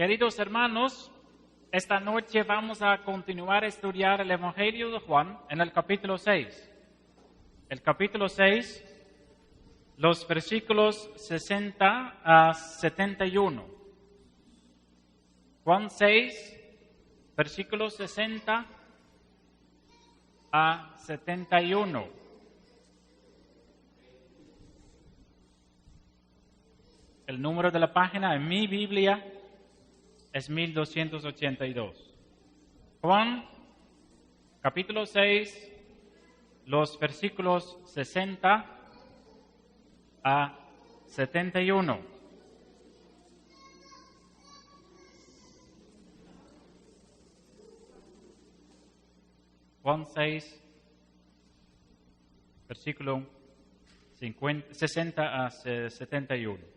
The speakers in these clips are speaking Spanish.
Queridos hermanos, esta noche vamos a continuar a estudiar el Evangelio de Juan en el capítulo 6. El capítulo 6, los versículos 60 a 71. Juan 6, versículos 60 a 71. El número de la página en mi Biblia es 1282. Juan, capítulo 6, los versículos 60 a 71. Juan 6, versículo 60 a 71.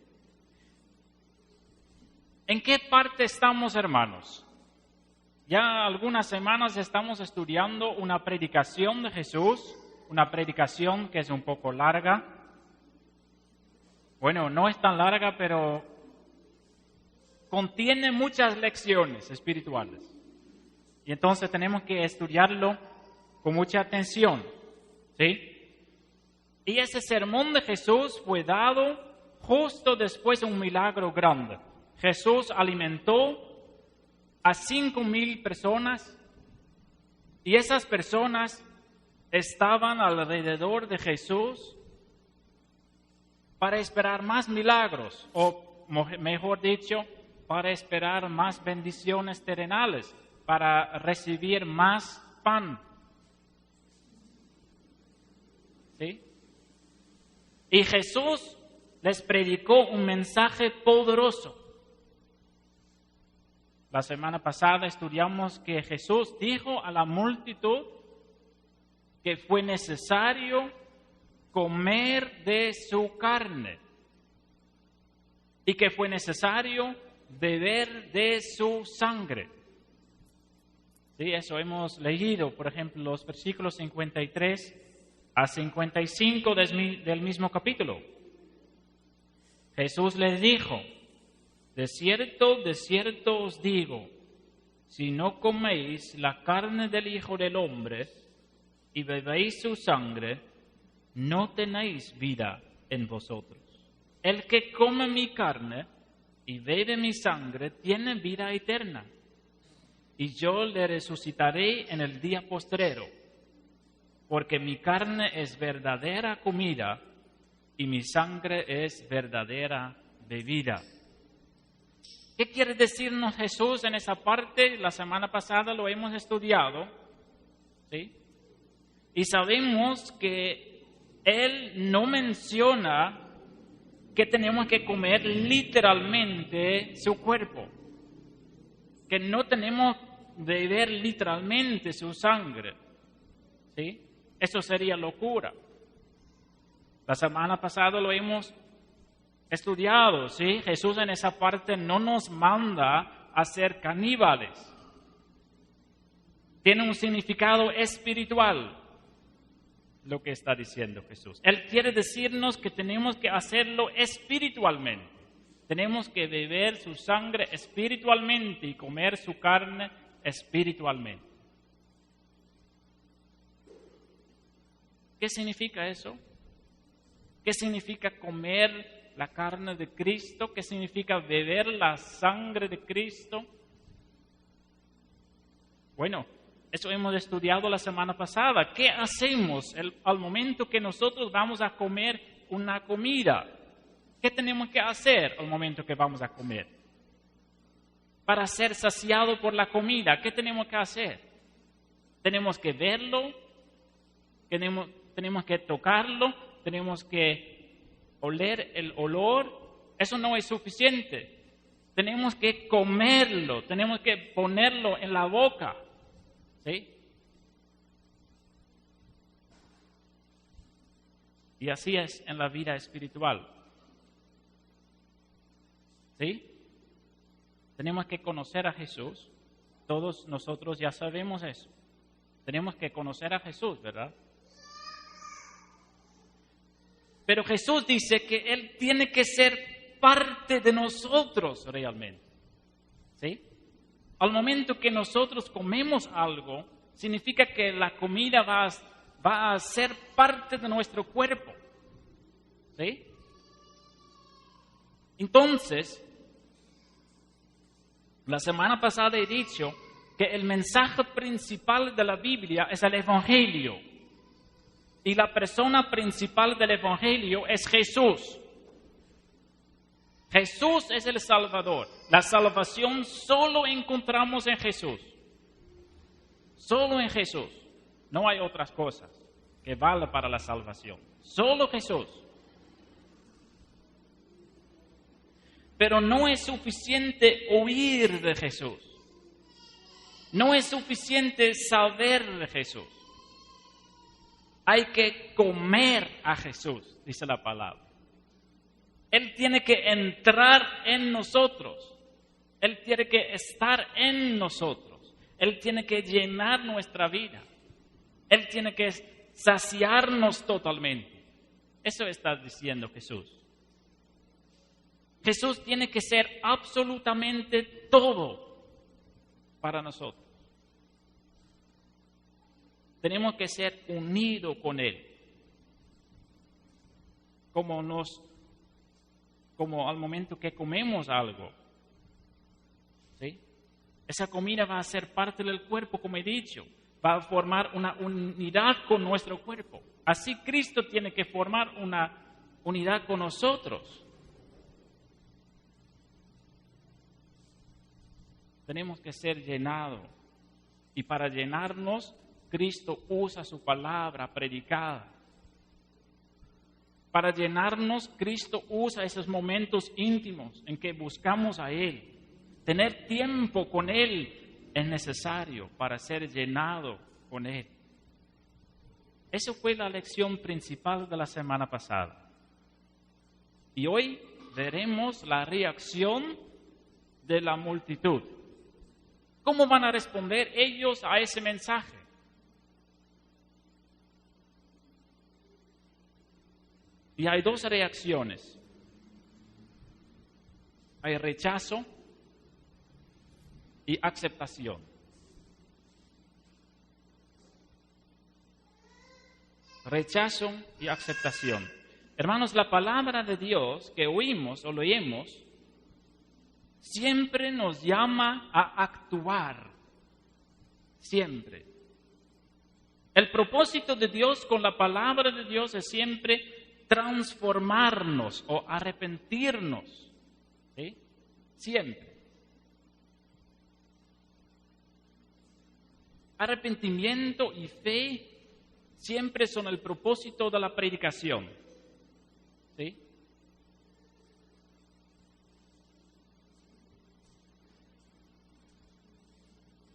¿En qué parte estamos, hermanos? Ya algunas semanas estamos estudiando una predicación de Jesús, una predicación que es un poco larga. Bueno, no es tan larga, pero contiene muchas lecciones espirituales. Y entonces tenemos que estudiarlo con mucha atención, ¿sí? Y ese sermón de Jesús fue dado justo después de un milagro grande. Jesús alimentó a 5,000 personas y esas personas estaban alrededor de Jesús para esperar más milagros, o mejor dicho, para esperar más bendiciones terrenales, para recibir más pan. ¿Sí? Y Jesús les predicó un mensaje poderoso. La semana pasada estudiamos que Jesús dijo a la multitud que fue necesario comer de su carne y que fue necesario beber de su sangre. Sí, eso hemos leído, por ejemplo, los versículos 53 a 55 del mismo capítulo. Jesús les dijo: de cierto os digo, si no coméis la carne del Hijo del Hombre y bebéis su sangre, no tenéis vida en vosotros. El que come mi carne y bebe mi sangre tiene vida eterna, y yo le resucitaré en el día postrero, porque mi carne es verdadera comida y mi sangre es verdadera bebida. ¿Qué quiere decirnos Jesús en esa parte? La semana pasada lo hemos estudiado, ¿sí? Y sabemos que Él no menciona que tenemos que comer literalmente su cuerpo, que no tenemos que beber literalmente su sangre, ¿sí? Eso sería locura. La semana pasada lo hemos estudiado, ¿sí? Jesús en esa parte no nos manda a ser caníbales. Tiene un significado espiritual lo que está diciendo Jesús. Él quiere decirnos que tenemos que hacerlo espiritualmente. Tenemos que beber su sangre espiritualmente y comer su carne espiritualmente. ¿Qué significa eso? ¿Qué significa comer la carne de Cristo? ¿Qué significa beber la sangre de Cristo? Bueno, eso hemos estudiado la semana pasada. ¿Qué hacemos al momento que nosotros vamos a comer una comida? ¿Qué tenemos que hacer al momento que vamos a comer? Para ser saciado por la comida, ¿qué tenemos que hacer? Tenemos que verlo, tenemos que tocarlo, tenemos que oler el olor. Eso no es suficiente. Tenemos que comerlo, tenemos que ponerlo en la boca, ¿sí? Y así es en la vida espiritual, ¿sí? Tenemos que conocer a Jesús. Todos nosotros ya sabemos eso. Tenemos que conocer a Jesús, ¿verdad? Pero Jesús dice que Él tiene que ser parte de nosotros realmente, ¿sí? ¿Sí? Al momento que nosotros comemos algo, significa que la comida va a ser parte de nuestro cuerpo. ¿Sí? Entonces, la semana pasada he dicho que el mensaje principal de la Biblia es el Evangelio. Y la persona principal del Evangelio es Jesús. Jesús es el Salvador. La salvación solo encontramos en Jesús. Solo en Jesús. No hay otras cosas que valgan para la salvación. Solo Jesús. Pero no es suficiente oír de Jesús. No es suficiente saber de Jesús. Hay que comer a Jesús, dice la palabra. Él tiene que entrar en nosotros. Él tiene que estar en nosotros. Él tiene que llenar nuestra vida. Él tiene que saciarnos totalmente. Eso está diciendo Jesús. Jesús tiene que ser absolutamente todo para nosotros. Tenemos que ser unidos con Él. Como al momento que comemos algo. ¿Sí? Esa comida va a ser parte del cuerpo, como he dicho. Va a formar una unidad con nuestro cuerpo. Así Cristo tiene que formar una unidad con nosotros. Tenemos que ser llenados. Y para llenarnos, Cristo usa su palabra predicada. Para llenarnos, Cristo usa esos momentos íntimos en que buscamos a Él. Tener tiempo con Él es necesario para ser llenado con Él. Esa fue la lección principal de la semana pasada. Y hoy veremos la reacción de la multitud. ¿Cómo van a responder ellos a ese mensaje? Y hay dos reacciones. Hay rechazo y aceptación. Rechazo y aceptación. Hermanos, la palabra de Dios que oímos o leemos siempre nos llama a actuar. Siempre. El propósito de Dios con la palabra de Dios es siempre transformarnos o arrepentirnos. ¿Sí? Siempre. Arrepentimiento y fe siempre son el propósito de la predicación. ¿Sí?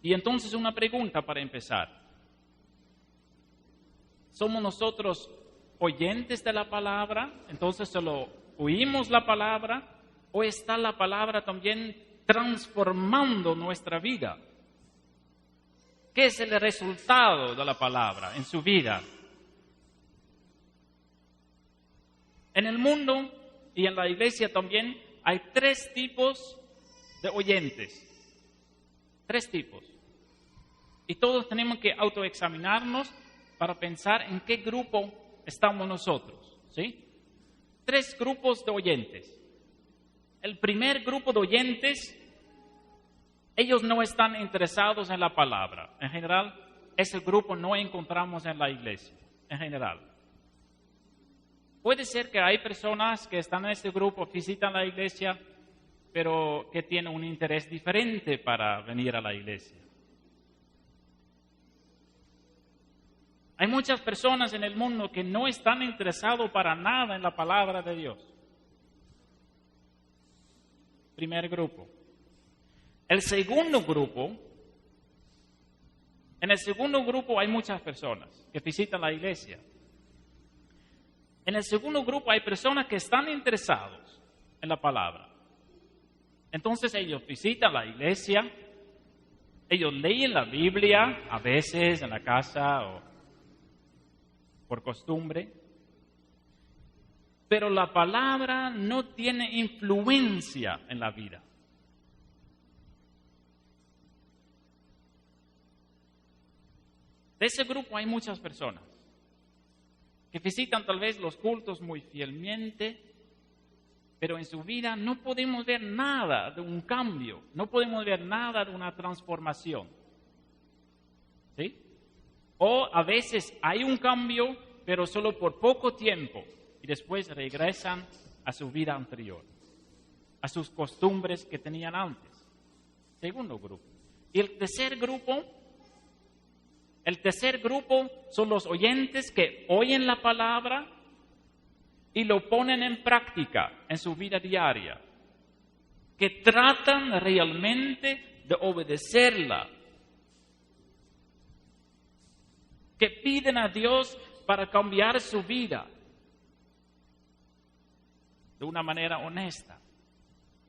Y entonces una pregunta para empezar. ¿Somos nosotros oyentes de la palabra? Entonces solo oímos la palabra, ¿o está la palabra también transformando nuestra vida? ¿Qué es el resultado de la palabra en su vida? En el mundo y en la iglesia también hay 3 tipos de oyentes. 3 tipos. Y todos tenemos que autoexaminarnos para pensar en qué grupo estamos nosotros. ¿Sí? 3 grupos de oyentes. El primer grupo de oyentes, ellos no están interesados en la palabra. En general, ese grupo no encontramos en la iglesia. En general. Puede ser que hay personas que están en este grupo, visitan la iglesia, pero que tienen un interés diferente para venir a la iglesia. Hay muchas personas en el mundo que no están interesados para nada en la palabra de Dios. Primer grupo. El segundo grupo, en el segundo grupo hay muchas personas que visitan la iglesia. En el segundo grupo hay personas que están interesados en la palabra. Entonces ellos visitan la iglesia, ellos leen la Biblia, a veces en la casa o por costumbre, pero la palabra no tiene influencia en la vida. De ese grupo hay muchas personas que visitan tal vez los cultos muy fielmente, pero en su vida no podemos ver nada de un cambio, no podemos ver nada de una transformación. ¿Sí? O a veces hay un cambio, pero solo por poco tiempo, y después regresan a su vida anterior, a sus costumbres que tenían antes. Segundo grupo. Y el tercer grupo son los oyentes que oyen la palabra y lo ponen en práctica en su vida diaria, que tratan realmente de obedecerla, que piden a Dios para cambiar su vida de una manera honesta,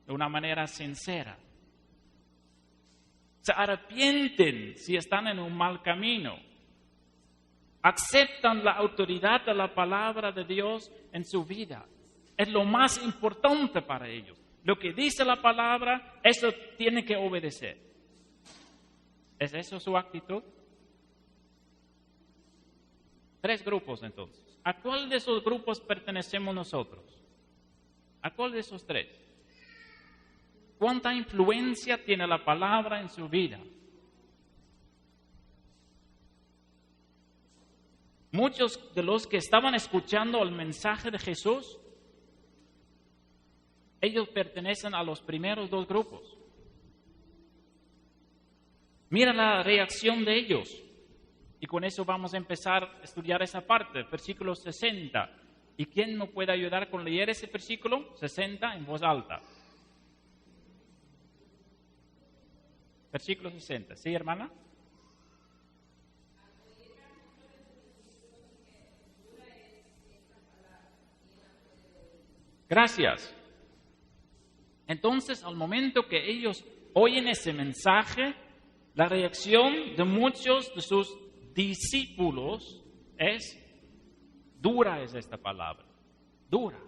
de una manera sincera. Se arrepienten si están en un mal camino. Aceptan la autoridad de la palabra de Dios en su vida. Es lo más importante para ellos. Lo que dice la palabra, eso tiene que obedecer. ¿Es eso su actitud? 3 grupos entonces. ¿A cuál de esos grupos pertenecemos nosotros? ¿A cuál de esos 3? ¿Cuánta influencia tiene la palabra en su vida? Muchos de los que estaban escuchando el mensaje de Jesús, ellos pertenecen a los primeros 2 grupos. Mira la reacción de ellos. Y con eso vamos a empezar a estudiar esa parte, versículo 60. ¿Y quién me puede ayudar con leer ese versículo 60 en voz alta? Versículo 60. ¿Sí, hermana? Gracias. Entonces, al momento que ellos oyen ese mensaje, la reacción de muchos de sus discípulos es, dura es esta palabra, dura.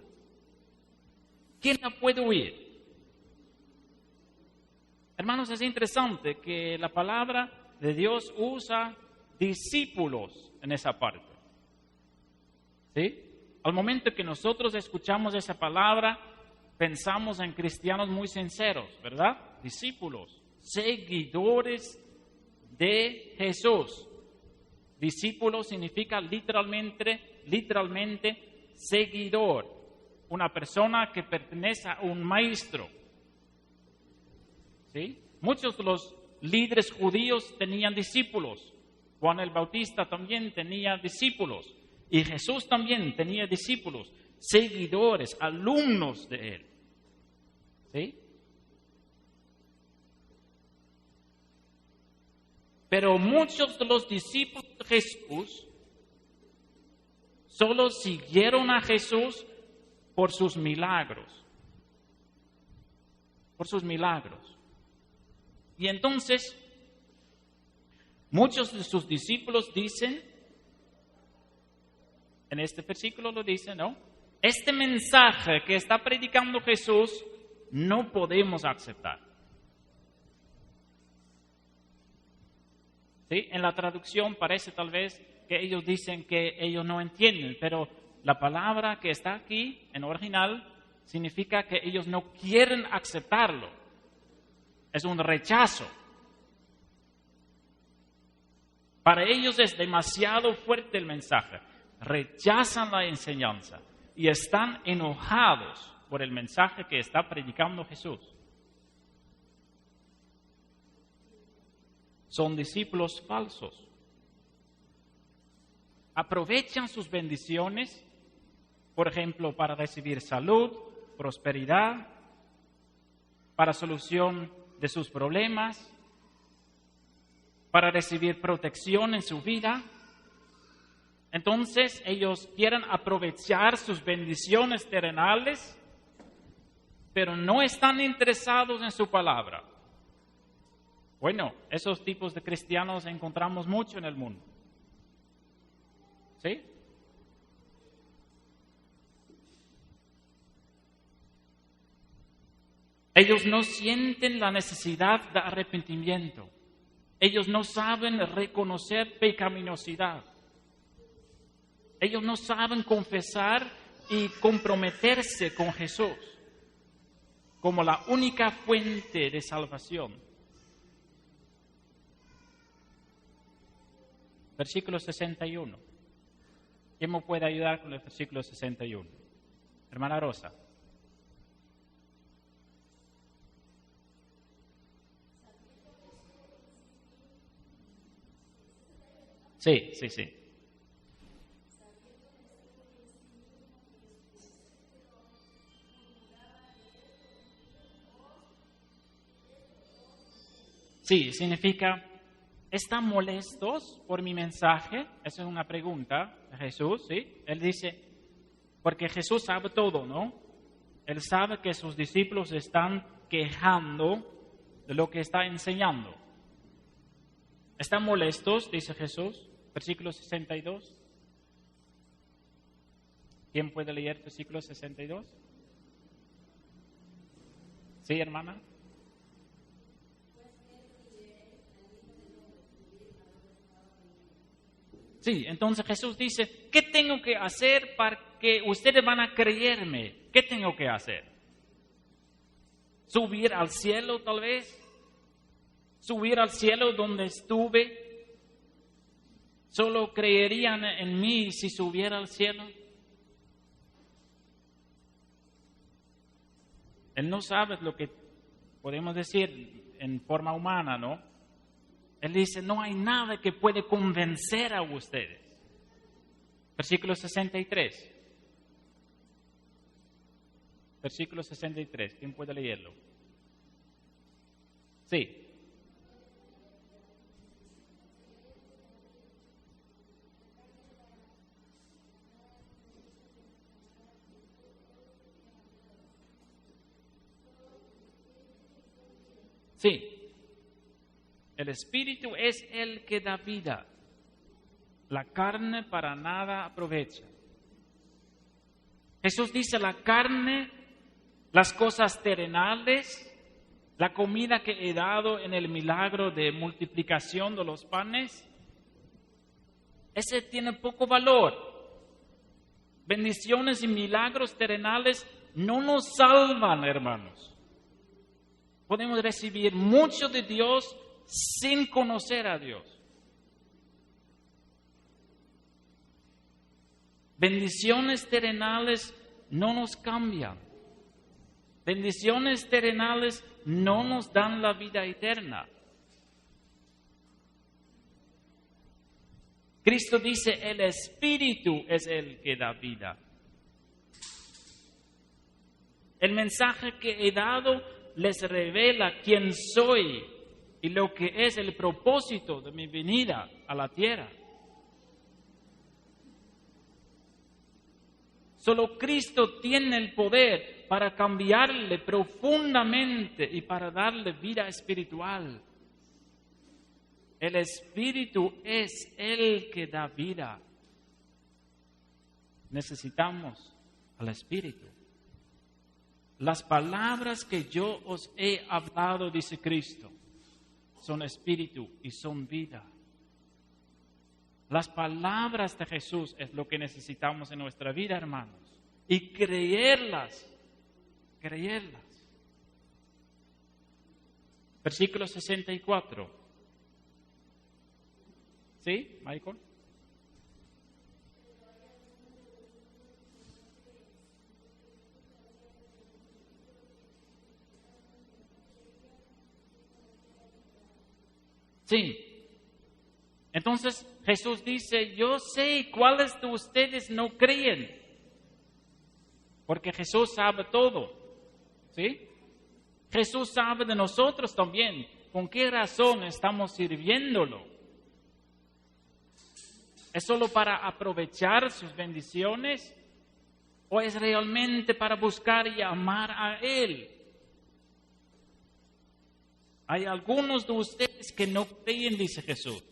¿Quién la puede oír? Hermanos, es interesante que la palabra de Dios usa discípulos en esa parte. ¿Sí? Al momento que nosotros escuchamos esa palabra, pensamos en cristianos muy sinceros, ¿verdad? Discípulos, seguidores de Jesús. Discípulo significa literalmente seguidor, una persona que pertenece a un maestro. ¿Sí? Muchos de los líderes judíos tenían discípulos. Juan el Bautista también tenía discípulos. Y Jesús también tenía discípulos, seguidores, alumnos de él. ¿Sí? Pero muchos de los discípulos de Jesús solo siguieron a Jesús por sus milagros. Por sus milagros. Y entonces, muchos de sus discípulos dicen, en este versículo lo dicen, ¿no? Este mensaje que está predicando Jesús no podemos aceptar. ¿Sí? En la traducción parece tal vez que ellos dicen que ellos no entienden, pero la palabra que está aquí en original significa que ellos no quieren aceptarlo. Es un rechazo. Para ellos es demasiado fuerte el mensaje. Rechazan la enseñanza y están enojados por el mensaje que está predicando Jesús. Son discípulos falsos. Aprovechan sus bendiciones, por ejemplo, para recibir salud, prosperidad, para solución de sus problemas, para recibir protección en su vida. Entonces ellos quieren aprovechar sus bendiciones terrenales, pero no están interesados en su palabra. Bueno, esos tipos de cristianos encontramos mucho en el mundo. ¿Sí? Ellos no sienten la necesidad de arrepentimiento. Ellos no saben reconocer pecaminosidad. Ellos no saben confesar y comprometerse con Jesús como la única fuente de salvación. Versículo 61. ¿Quién me puede ayudar con el versículo 61? Hermana Rosa. Sí. Sí, significa, ¿están molestos por mi mensaje? Esa es una pregunta de Jesús, ¿sí? Él dice, porque Jesús sabe todo, ¿no? Él sabe que sus discípulos están quejando de lo que está enseñando. ¿Están molestos? Dice Jesús, versículo 62. ¿Quién puede leer versículo 62? ¿Sí, hermana? Sí, entonces Jesús dice, ¿qué tengo que hacer para que ustedes van a creerme? ¿Qué tengo que hacer? ¿Subir al cielo tal vez? ¿Subir al cielo donde estuve? ¿Solo creerían en mí si subiera al cielo? Él no sabe lo que podemos decir en forma humana, ¿no? Él dice, no hay nada que puede convencer a ustedes. Versículo 63. Versículo 63. ¿Quién puede leerlo? Sí. Sí. El Espíritu es el que da vida. La carne para nada aprovecha. Jesús dice, la carne, las cosas terrenales, la comida que he dado en el milagro de multiplicación de los panes, ese tiene poco valor. Bendiciones y milagros terrenales no nos salvan, hermanos. Podemos recibir mucho de Dios sin conocer a Dios. Bendiciones terrenales no nos cambian. Bendiciones terrenales no nos dan la vida eterna. Cristo dice, el Espíritu es el que da vida. El mensaje que he dado les revela quién soy y lo que es el propósito de mi venida a la tierra. Solo Cristo tiene el poder para cambiarle profundamente y para darle vida espiritual. El Espíritu es el que da vida. Necesitamos al Espíritu. Las palabras que yo os he hablado, dice Cristo, son espíritu y son vida. Las palabras de Jesús es lo que necesitamos en nuestra vida, hermanos. Y creerlas. Versículo 64. ¿Sí, Michael? Sí. Entonces Jesús dice, yo sé cuáles de ustedes no creen, porque Jesús sabe todo, ¿sí? Jesús sabe de nosotros también, con qué razón estamos sirviéndolo. ¿Es solo para aprovechar sus bendiciones o es realmente para buscar y amar a Él? Hay algunos de ustedes que no creen, dice Jesús.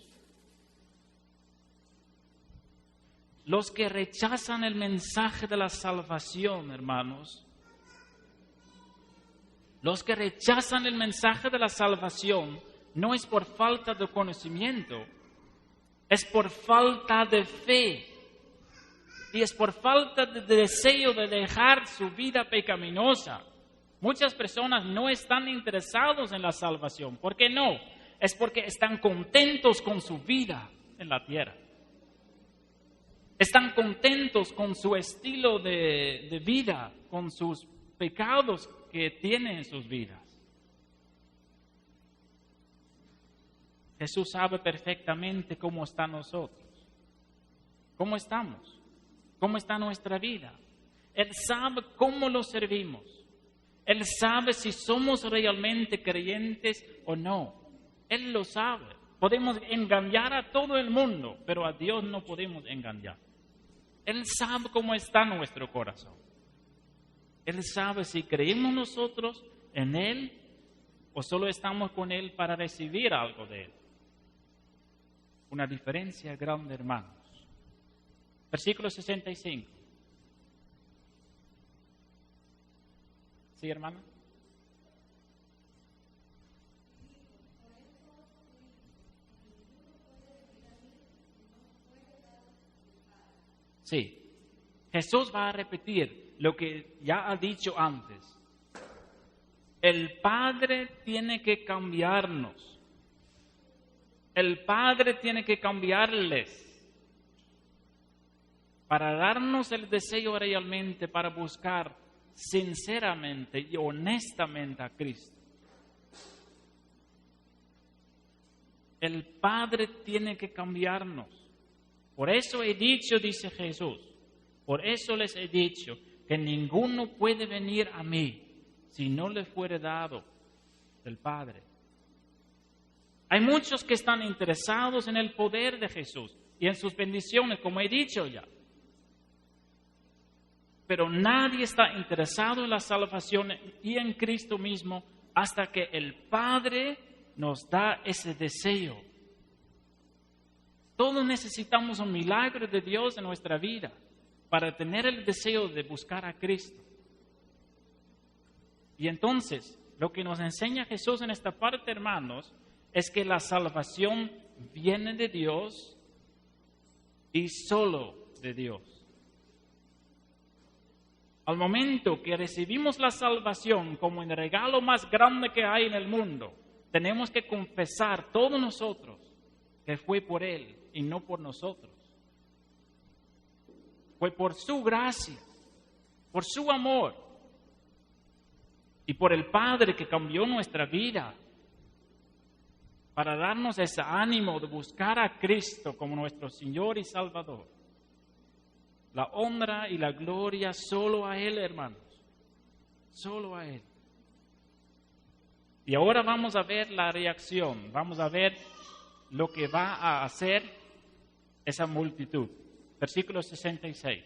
Los que rechazan el mensaje de la salvación, hermanos. Los que rechazan el mensaje de la salvación no es por falta de conocimiento, es por falta de fe. Y es por falta de deseo de dejar su vida pecaminosa. Muchas personas no están interesados en la salvación. ¿Por qué no? Es porque están contentos con su vida en la tierra. Están contentos con su estilo de vida, con sus pecados que tienen en sus vidas. Jesús sabe perfectamente cómo están nosotros. ¿Cómo estamos? ¿Cómo está nuestra vida? Él sabe cómo lo servimos. Él sabe si somos realmente creyentes o no. Él lo sabe. Podemos engañar a todo el mundo, pero a Dios no podemos engañar. Él sabe cómo está nuestro corazón. Él sabe si creemos nosotros en Él o solo estamos con Él para recibir algo de Él. Una diferencia grande, hermanos. Versículo 65. ¿Sí, hermano? Sí. Jesús va a repetir lo que ya ha dicho antes. El Padre tiene que cambiarnos. El Padre tiene que cambiarles para darnos el deseo realmente, para buscar sinceramente y honestamente a Cristo. El Padre tiene que cambiarnos. Por eso he dicho, dice Jesús, por eso les he dicho que ninguno puede venir a mí si no le fuere dado del Padre. Hay muchos que están interesados en el poder de Jesús y en sus bendiciones, como he dicho ya. Pero nadie está interesado en la salvación y en Cristo mismo hasta que el Padre nos da ese deseo. Todos necesitamos un milagro de Dios en nuestra vida para tener el deseo de buscar a Cristo. Y entonces, lo que nos enseña Jesús en esta parte, hermanos, es que la salvación viene de Dios y solo de Dios. Al momento que recibimos la salvación como el regalo más grande que hay en el mundo, tenemos que confesar todos nosotros que fue por Él y no por nosotros. Fue por su gracia, por su amor y por el Padre que cambió nuestra vida para darnos ese ánimo de buscar a Cristo como nuestro Señor y Salvador. La honra y la gloria solo a Él, hermanos. Solo a Él. Y ahora vamos a ver la reacción. Vamos a ver lo que va a hacer esa multitud. Versículo 66.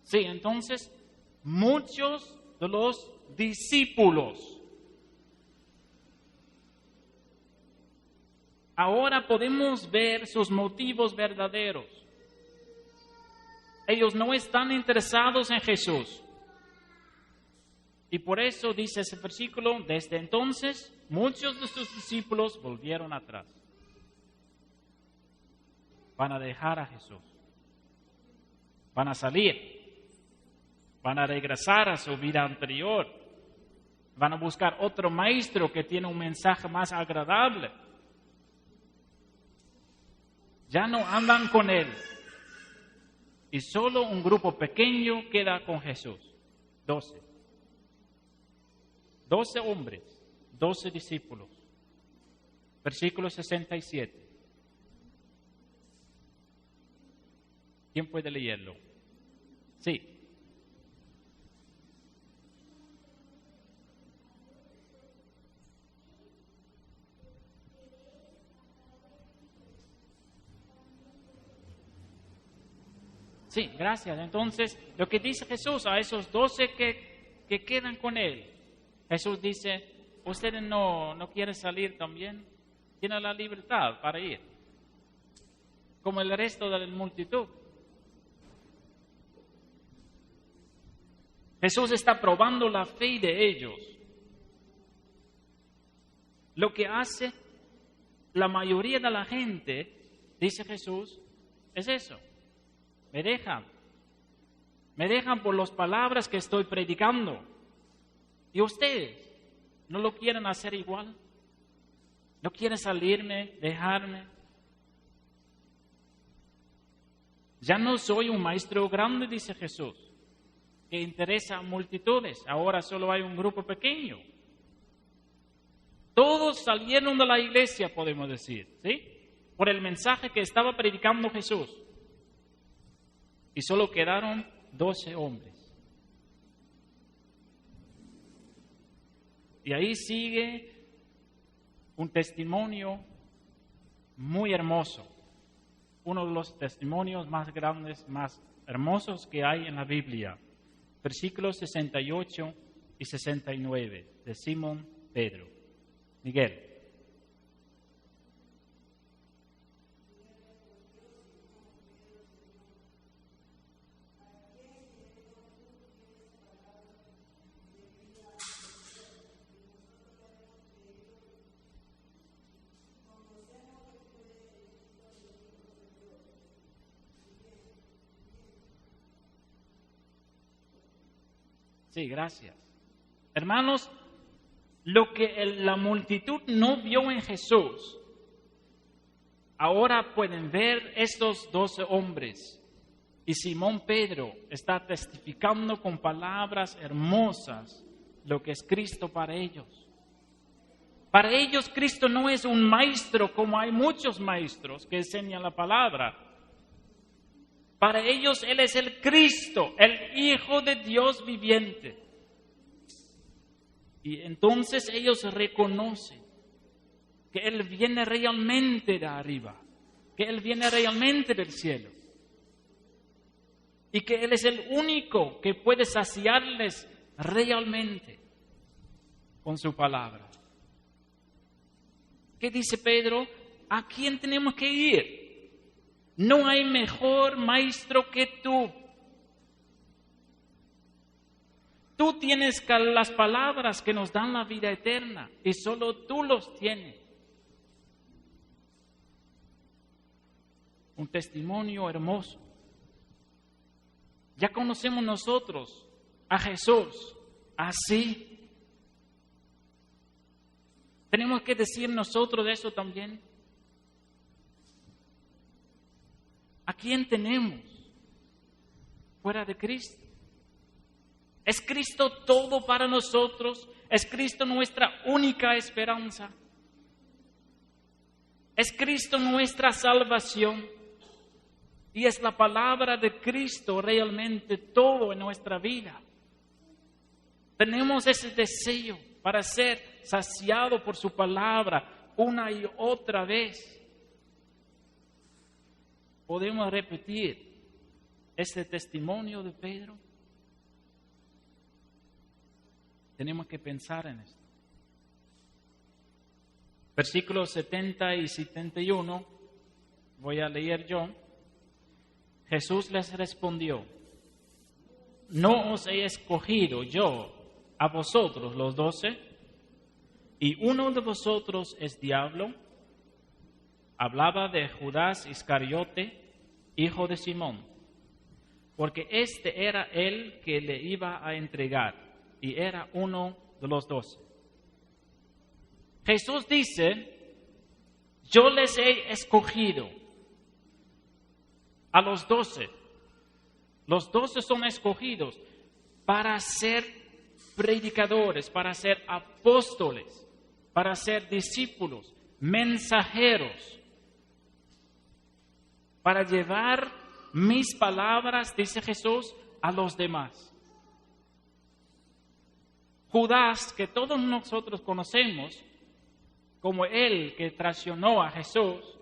Sí, entonces, muchos de los discípulos. Ahora podemos ver sus motivos verdaderos. Ellos no están interesados en Jesús. Y por eso dice ese versículo, desde entonces muchos de sus discípulos volvieron atrás. Van a dejar a Jesús. Van a salir. Van a regresar a su vida anterior. Van a buscar otro maestro que tiene un mensaje más agradable. Ya no andan con Él. Y solo un grupo pequeño queda con Jesús. 12. 12 hombres, 12 discípulos. Versículo 67. ¿Quién puede leerlo? Sí. Sí, gracias. Entonces, lo que dice Jesús a esos 12 que quedan con Él, Jesús dice, ¿ustedes no quieren salir también? Tienen la libertad para ir. como el resto de la multitud. Jesús está probando la fe de ellos. Lo que hace la mayoría de la gente, dice Jesús, es eso. Me dejan por las palabras que estoy predicando. ¿Y ustedes no lo quieren hacer igual? ¿No quieren salirme, dejarme? Ya no soy un maestro grande, dice Jesús, que interesa a multitudes. Ahora solo hay un grupo pequeño. Todos salieron de la iglesia, podemos decir, ¿sí? Por el mensaje que estaba predicando Jesús. Y solo quedaron 12 hombres. Y ahí sigue un testimonio muy hermoso. Uno de los testimonios más grandes, más hermosos que hay en la Biblia. Versículos 68 y 69 de Simón Pedro. Miguel. Sí, gracias. Hermanos, lo que la multitud no vio en Jesús, ahora pueden ver estos 12 hombres. Y Simón Pedro está testificando con palabras hermosas lo que es Cristo para ellos. Para ellos Cristo no es un maestro como hay muchos maestros que enseñan la palabra. Para ellos Él es el Cristo, el Hijo de Dios viviente. Y entonces ellos reconocen que Él viene realmente de arriba, que Él viene realmente del cielo. Y que Él es el único que puede saciarles realmente con su palabra. ¿Qué dice Pedro? ¿A quién tenemos que ir? No hay mejor maestro que tú. Tú tienes las palabras que nos dan la vida eterna y solo tú los tienes. Un testimonio hermoso. Ya conocemos nosotros a Jesús así. Tenemos que decir nosotros de eso también. ¿A quién tenemos fuera de Cristo? ¿Es Cristo todo para nosotros? ¿Es Cristo nuestra única esperanza? ¿Es Cristo nuestra salvación? ¿Y es la palabra de Cristo realmente todo en nuestra vida? Tenemos ese deseo para ser saciado por su palabra una y otra vez. ¿Podemos repetir este testimonio de Pedro? Tenemos que pensar en esto. Versículos 70 y 71, voy a leer yo. Jesús les respondió: ¿no os he escogido yo a vosotros los 12? ¿Y uno de vosotros es diablo? Hablaba de Judas Iscariote, hijo de Simón, porque este era el que le iba a entregar y era uno de los 12. Jesús dice: yo les he escogido a los 12. Los 12 son escogidos para ser predicadores, para ser apóstoles, para ser discípulos, mensajeros, para llevar mis palabras, dice Jesús, a los demás. Judas, que todos nosotros conocemos como el que traicionó a Jesús,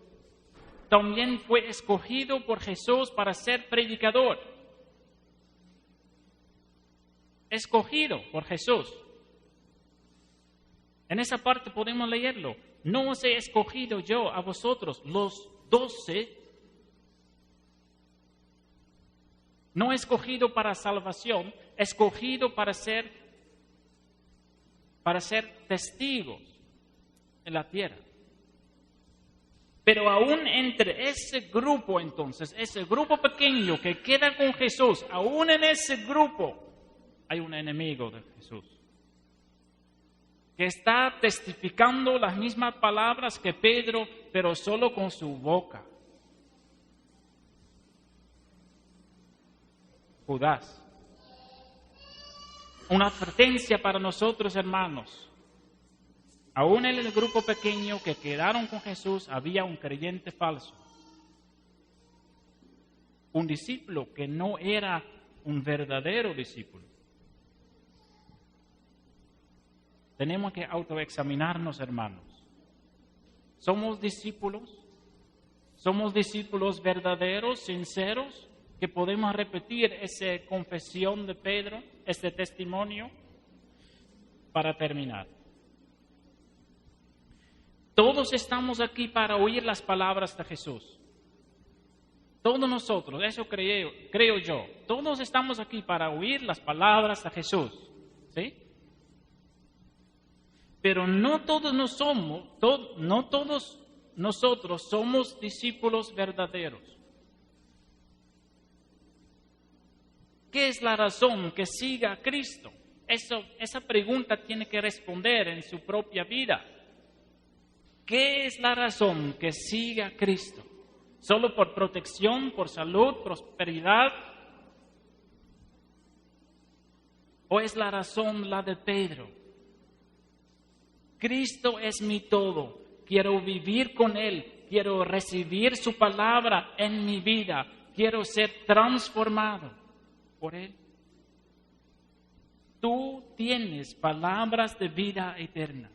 también fue escogido por Jesús para ser predicador. Escogido por Jesús. En esa parte podemos leerlo. No os he escogido yo a vosotros, los 12, No escogido para salvación, escogido para ser testigos en la tierra. Pero aún entre ese grupo entonces, ese grupo pequeño que queda con Jesús, aún en ese grupo hay un enemigo de Jesús, que está testificando las mismas palabras que Pedro, pero solo con su boca. Judas. Una advertencia para nosotros, hermanos. Aún en el grupo pequeño que quedaron con Jesús había un creyente falso. Un discípulo que no era un verdadero discípulo. Tenemos que autoexaminarnos, hermanos. ¿Somos discípulos? ¿Somos discípulos verdaderos, sinceros? Que podemos repetir esa confesión de Pedro, este testimonio, para terminar. Todos estamos aquí para oír las palabras de Jesús. Todos nosotros, eso creo yo. Todos estamos aquí para oír las palabras de Jesús. ¿Sí? Pero no todos nosotros somos discípulos verdaderos. ¿Qué es la razón que siga a Cristo? Esa pregunta tiene que responder en su propia vida. ¿Qué es la razón que siga a Cristo? ¿Solo por protección, por salud, prosperidad? ¿O es la razón la de Pedro? Cristo es mi todo. Quiero vivir con Él. Quiero recibir su palabra en mi vida. Quiero ser transformado por Él. Tú tienes palabras de vida eterna.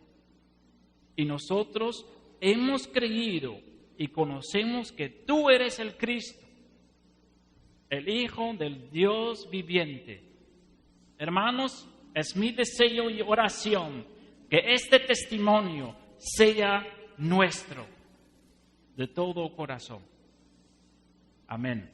Y nosotros hemos creído y conocemos que tú eres el Cristo, el Hijo del Dios viviente. Hermanos, es mi deseo y oración que este testimonio sea nuestro de todo corazón. Amén.